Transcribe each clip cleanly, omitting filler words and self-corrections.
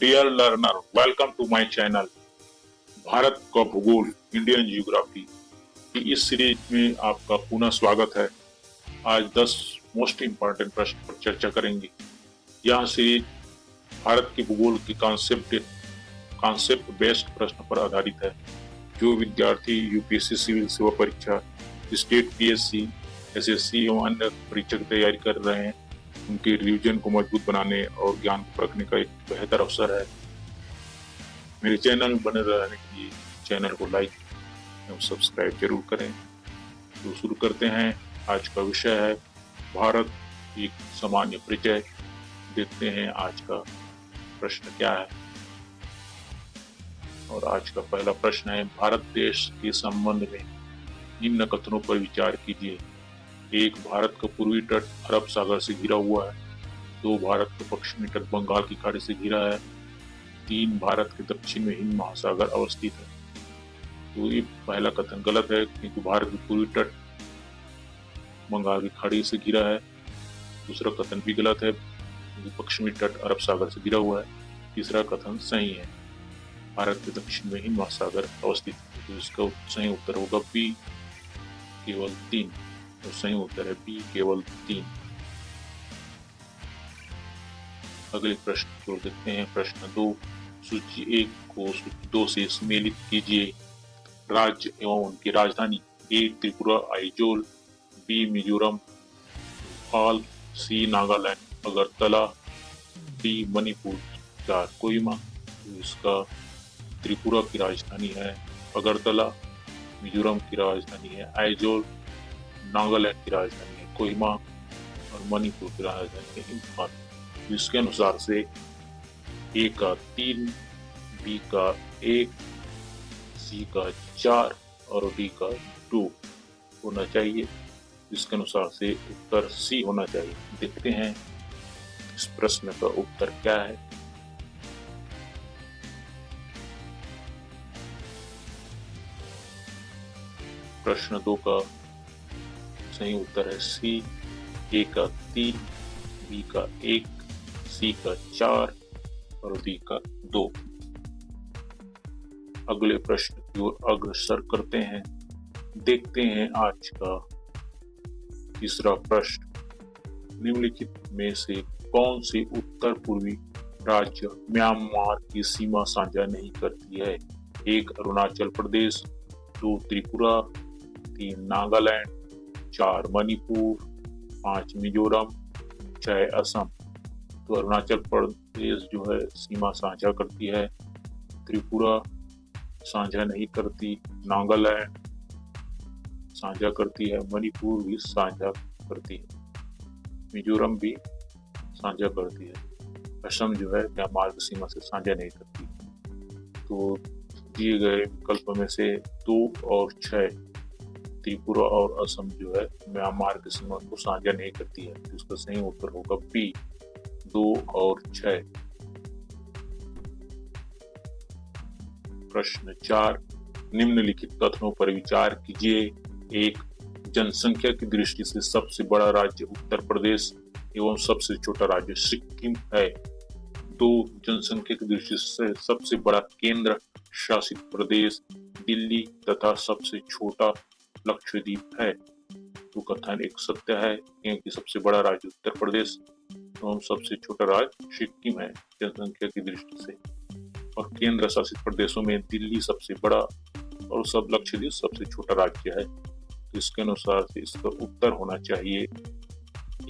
Dear learner, welcome to my channel. Bharat का भूगोल, Indian geography की इस सीरीज में आपका पुनः स्वागत है। आज 10 मोस्ट इम्पोर्टेंट प्रश्न पर चर्चा करेंगे। यह सीरीज भारत के भूगोल की कॉन्सेप्ट बेस्ड प्रश्न पर आधारित है। जो विद्यार्थी यूपीएससी सिविल सेवा परीक्षा, स्टेट पीएससी, एसएससी एवं अन्य परीक्षा की तैयारी कर रहे हैं, उनके रिवीजन को मजबूत बनाने और ज्ञान को परखने का एक बेहतर अवसर है। मेरे चैनल में बने रहने के लिए चैनल को लाइक एवं सब्सक्राइब जरूर करें। तो शुरू करते हैं। आज का विषय है भारत एक सामान्य परिचय। देखते हैं आज का प्रश्न क्या है। और आज का पहला प्रश्न है, भारत देश के संबंध में निम्न कथनों पर विचार कीजिए। 1. भारत का पूर्वी तट अरब सागर से घिरा हुआ है। 2. भारत का पश्चिमी तट बंगाल की खाड़ी से घिरा है। 3. भारत के दक्षिण में हिंद महासागर अवस्थित है। तो ये पहला कथन गलत है, क्योंकि भारत का पूर्वी तट बंगाल की खाड़ी से घिरा है। दूसरा कथन भी गलत है, क्योंकि पश्चिमी तट अरब सागर से घिरा हुआ है। तीसरा कथन सही है, भारत के दक्षिण में हिंद महासागर अवस्थित है। तो इसका सही उत्तर होगा बी, केवल 3। तो सही उत्तर है बी, केवल 3। अगले प्रश्न को देखते हैं। प्रश्न 2, सूची 1 को सूची 2 से सम्मिलित कीजिए। राज्य एवं उनकी राजधानी। ए. त्रिपुरा आइजोल, बी. मिजोरम फाल, सी. नागालैंड अगरतला, डी. मणिपुर 4. कोहिमा। तो इसका त्रिपुरा की राजधानी है अगरतला, मिजोरम की राजधानी है आइजोल, नागालैंड की राजधानी है कोहिमा और मणिपुर की राजधानी है इम्फाल। इसके अनुसार से ए का 3, बी का 1, सी का 4 और डी का 2 होना चाहिए। इसके अनुसार से उत्तर सी होना चाहिए। देखते हैं इस प्रश्न का उत्तर क्या है। प्रश्न 2 का सही उत्तर है सी। ए का 3, बी का 1, सी का 4 और डी का 2। अगले प्रश्न की ओर अग्रसर करते हैं। देखते हैं आज का तीसरा प्रश्न। निम्नलिखित में से कौन से उत्तर पूर्वी राज्य म्यांमार की सीमा साझा नहीं करती है। 1. अरुणाचल प्रदेश, 2. त्रिपुरा, 3. नागालैंड, 4. मणिपुर, 5. मिजोरम, 6. असम। तो अरुणाचल प्रदेश जो है सीमा साझा करती है, त्रिपुरा साझा नहीं करती, नागालैंड साझा करती है, मणिपुर भी साझा करती है, मिजोरम भी साझा करती है। असम जो है म्यांमार की सीमा से साझा नहीं करती। तो दिए गए विकल्प में से 2 और 6, त्रिपुरा और असम जो है म्यांमार की सीमा को साझा नहीं करती है। तो इसका सही उत्तर होगा बी, 2 और 6। प्रश्न 4, निम्नलिखित कथनों पर विचार कीजिए। 1. जनसंख्या की दृष्टि से सबसे बड़ा राज्य उत्तर प्रदेश एवं सबसे छोटा राज्य सिक्किम है। 2. जनसंख्या की दृष्टि से सबसे बड़ा केंद्र शासित प्रदेश दिल्ली तथा सबसे छोटा लक्षद्वीप है। तो कथन एक सत्य है, क्योंकि सबसे बड़ा राज्य उत्तर प्रदेश एवं सबसे छोटा राज्य सिक्किम है जनसंख्या की दृष्टि से। और केंद्र शासित प्रदेशों में दिल्ली सबसे बड़ा और सब लक्षद्वीप सबसे छोटा राज्य है। तो इसके अनुसार से इसका उत्तर होना चाहिए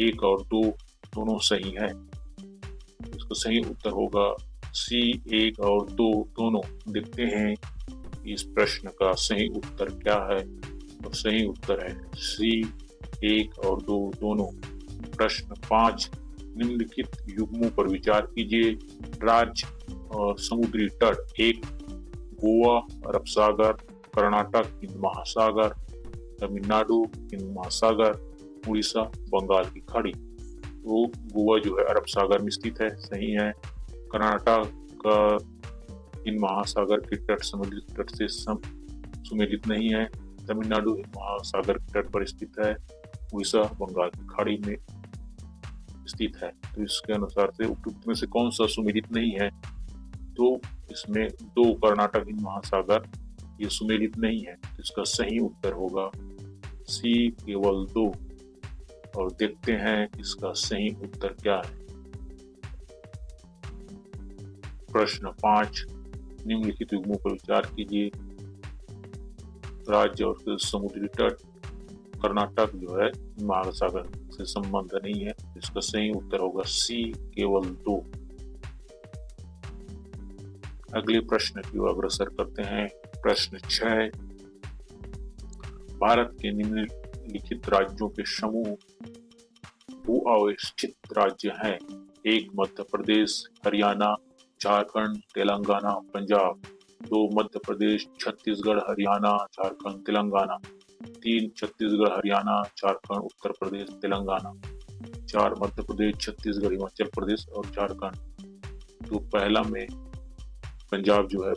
1 और 2 दोनों सही है। इसका सही उत्तर होगा सी, 1 और 2 दोनों। देखते हैं इस प्रश्न का सही उत्तर क्या है। और सही उत्तर है सी, 1 और 2 दोनों। प्रश्न 5, निम्नलिखित युग्मों पर विचार कीजिए। राज्य और समुद्री तट। 1. गोवा अरब सागर, कर्नाटक हिंद महासागर, तमिलनाडु हिंद महासागर, उड़ीसा बंगाल की खाड़ी। तो गोवा जो है अरब सागर में स्थित है, सही है। कर्नाटक का हिंद महासागर के तट समुद्री तट से सुमेलित नहीं है। तमिलनाडु हिंद महासागर के तट पर स्थित है। उड़ीसा बंगाल की खाड़ी में स्थित है। तो इसके अनुसार से उपयुक्त में से कौन सा सुमेलित नहीं है। तो इसमें दो कर्नाटक हिंद महासागर ये सुमेलित नहीं है। इसका सही उत्तर होगा सी, केवल दो। और देखते हैं इसका सही उत्तर क्या है। प्रश्न 5, निम्नलिखित युग्मों पर विचार कीजिए। राज्य और समुद्री तट। कर्नाटक जो है महासागर से संबंध नहीं है। इसका सही उत्तर होगा सी, केवल दो। अगले प्रश्न की ओर अग्रसर करते हैं। प्रश्न 6, भारत के निम्नलिखित राज्यों के समूह भू अवस्थित राज्य हैं। 1 मध्य प्रदेश, हरियाणा, झारखंड, तेलंगाना, पंजाब। 2 मध्य प्रदेश, छत्तीसगढ़, हरियाणा, झारखंड, तेलंगाना। 3 छत्तीसगढ़, हरियाणा, झारखंड, उत्तर प्रदेश, तेलंगाना। 4 मध्य प्रदेश, छत्तीसगढ़, हिमाचल प्रदेश और झारखंड। तो पहला में पंजाब जो है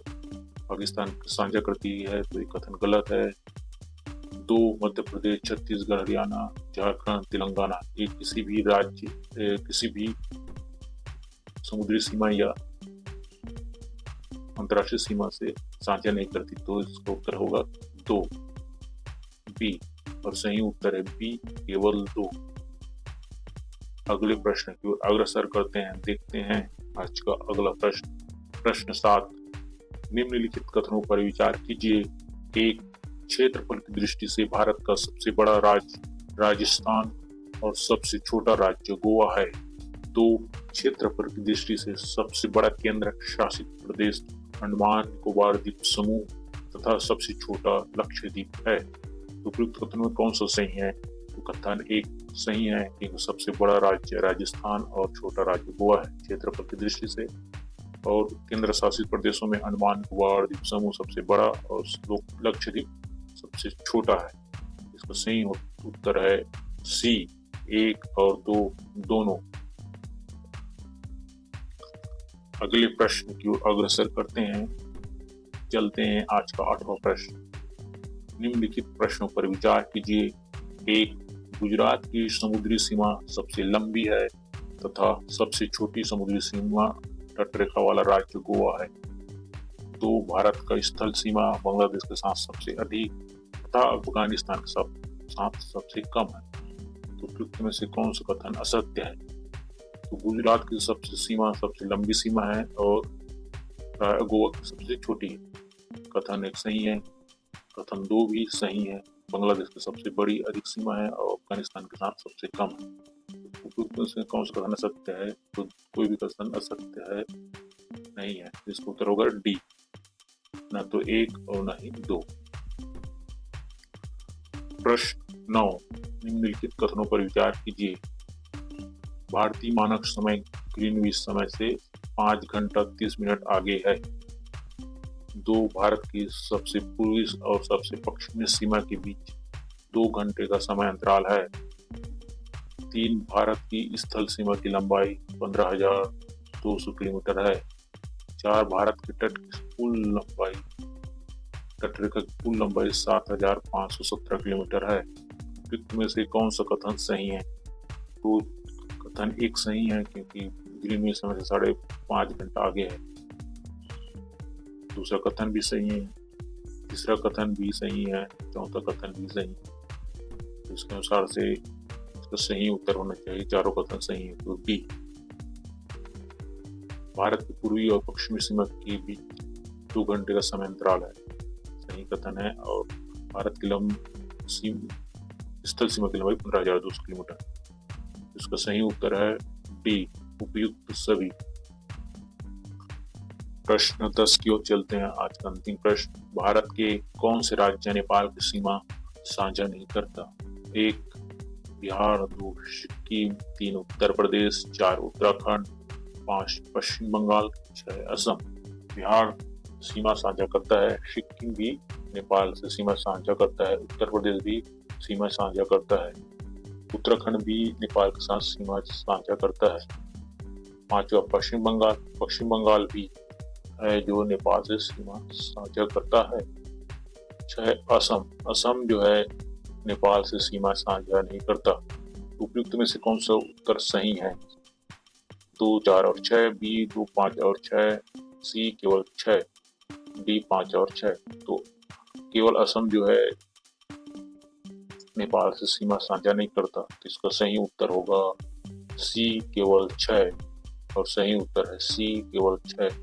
पाकिस्तान साझा करती है, तो ये कथन गलत है। 2 मध्य प्रदेश, छत्तीसगढ़, हरियाणा, झारखंड, तेलंगाना ये किसी भी राज्य किसी भी समुद्री सीमा या अंतर्राष्ट्रीय सीमा से साझा नहीं करती, तो इसका उत्तर होगा 2, बी। और सही उत्तर है बी, केवल 2। अगले प्रश्न की ओर अग्रसर करते हैं। देखते हैं आज का अगला प्रश्न। प्रश्न 7, निम्नलिखित कथनों पर विचार कीजिए। 1, क्षेत्रफल की दृष्टि से भारत का सबसे बड़ा राज्य राजस्थान और सबसे छोटा राज्य गोवा है। 2, क्षेत्रफल की दृष्टि से सबसे बड़ा केंद्र शासित प्रदेश अंडमान निकोबार द्वीप समूह तथा सबसे छोटा लक्षद्वीप है। तो उपयुक्त कथनों में कौन सा सही है? तो कथन 1 सही है, क्योंकि सबसे बड़ा राज्य राजस्थान और छोटा राज्य गोवा है क्षेत्रफल की दृष्टि से। और केंद्र शासित प्रदेशों में अंडमान निकोबार द्वीप समूह सबसे बड़ा और लक्षद्वीप सबसे छोटा है। इसका सही उत्तर है सी, 1 और 2 दोनों। अगले प्रश्न की ओर अग्रसर करते हैं। चलते हैं आज का 8वां प्रश्न। निम्नलिखित प्रश्नों पर विचार कीजिए। 1, गुजरात की समुद्री सीमा सबसे लंबी है तथा सबसे छोटी समुद्री सीमा तटरेखा वाला राज्य गोवा है। 2, भारत का स्थल सीमा बांग्लादेश के साथ सबसे अधिक तथा अफगानिस्तान के साथ सबसे कम है। तो उपयुक्त में से कौन सा कथन असत्य है? तो गुजरात की सबसे लंबी सीमा है और गोवा की सबसे छोटी है। कथन 1 सही है। कथन 2 भी सही है। बांग्लादेश की सबसे बड़ी अधिक सीमा है और अफगानिस्तान के साथ सबसे कम है। उपयुक्त में से कौन सा कथन असत्य है? तो कोई भी कथन असत्य है नहीं है। इसका उत्तर होगा डी, ना तो 1 और ना ही 2। प्रश्न 9, निम्नलिखित कथनों पर विचार कीजिए। भारतीय मानक समय ग्रीनविच समय से 5 घंटा 30 मिनट आगे है। 2, भारत की सबसे पूर्वी और सबसे पश्चिमी सीमा के बीच 2 घंटे का समय अंतराल है। 3, भारत की स्थल सीमा की लंबाई 15,200 किलोमीटर है। 4, भारत के तटरेखा की कुल लंबाई 7,517 किलोमीटर है। उपयुक्त में से कौन सा कथन सही है? तो कथन 1 सही है, क्योंकि ग्रीनविच समय से 5.5 घंटा आगे है। दूसरा कथन भी सही है, तीसरा कथन भी सही है, चौथा कथन भी सही है। तो इसके अनुसार से इसका सही उत्तर होना चाहिए। चारों कथन सही है। तो बी, भारत की पूर्वी और पश्चिमी सीमा के बीच 2 घंटे का समय अंतराल है, सही कथन है। और भारत की स्थल सीमा की लंबाई 15,200 किलोमीटर। इसका सही उत्तर है डी, उपयुक्त सभी। प्रश्न 10 की ओर चलते हैं। आज का अंतिम प्रश्न। भारत के कौन से राज्य नेपाल की सीमा साझा नहीं करता? 1, बिहार, 2, सिक्किम, 3, उत्तर प्रदेश, 4, उत्तराखंड, 5, पश्चिम बंगाल, 6, असम। बिहार सीमा साझा करता है, सिक्किम भी नेपाल से सीमा साझा करता है, उत्तर प्रदेश भी सीमा साझा करता है, उत्तराखंड भी नेपाल के साथ सीमा साझा करता है। 5वां पश्चिम बंगाल भी है जो नेपाल से सीमा साझा करता है। 6, असम जो है नेपाल से सीमा साझा नहीं करता। उपयुक्त में से कौन सा उत्तर सही है? 2, 4 और 6, बी 2, 5 और 6, सी केवल 6, डी 5 और 6। तो केवल असम जो है नेपाल से सीमा साझा नहीं करता, तो इसका सही उत्तर होगा सी केवल 6 और सही उत्तर है सी केवल 6।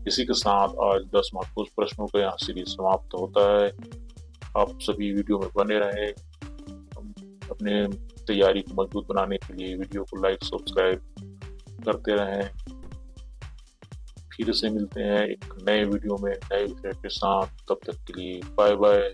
इसी के साथ आज 10 महत्वपूर्ण प्रश्नों का यहाँ सीरीज समाप्त होता है। आप सभी वीडियो में बने रहें। अपने तैयारी को मजबूत बनाने के लिए वीडियो को लाइक सब्सक्राइब करते रहें। फिर से मिलते हैं एक नए वीडियो में नए विषय के साथ। तब तक के लिए बाय बाय।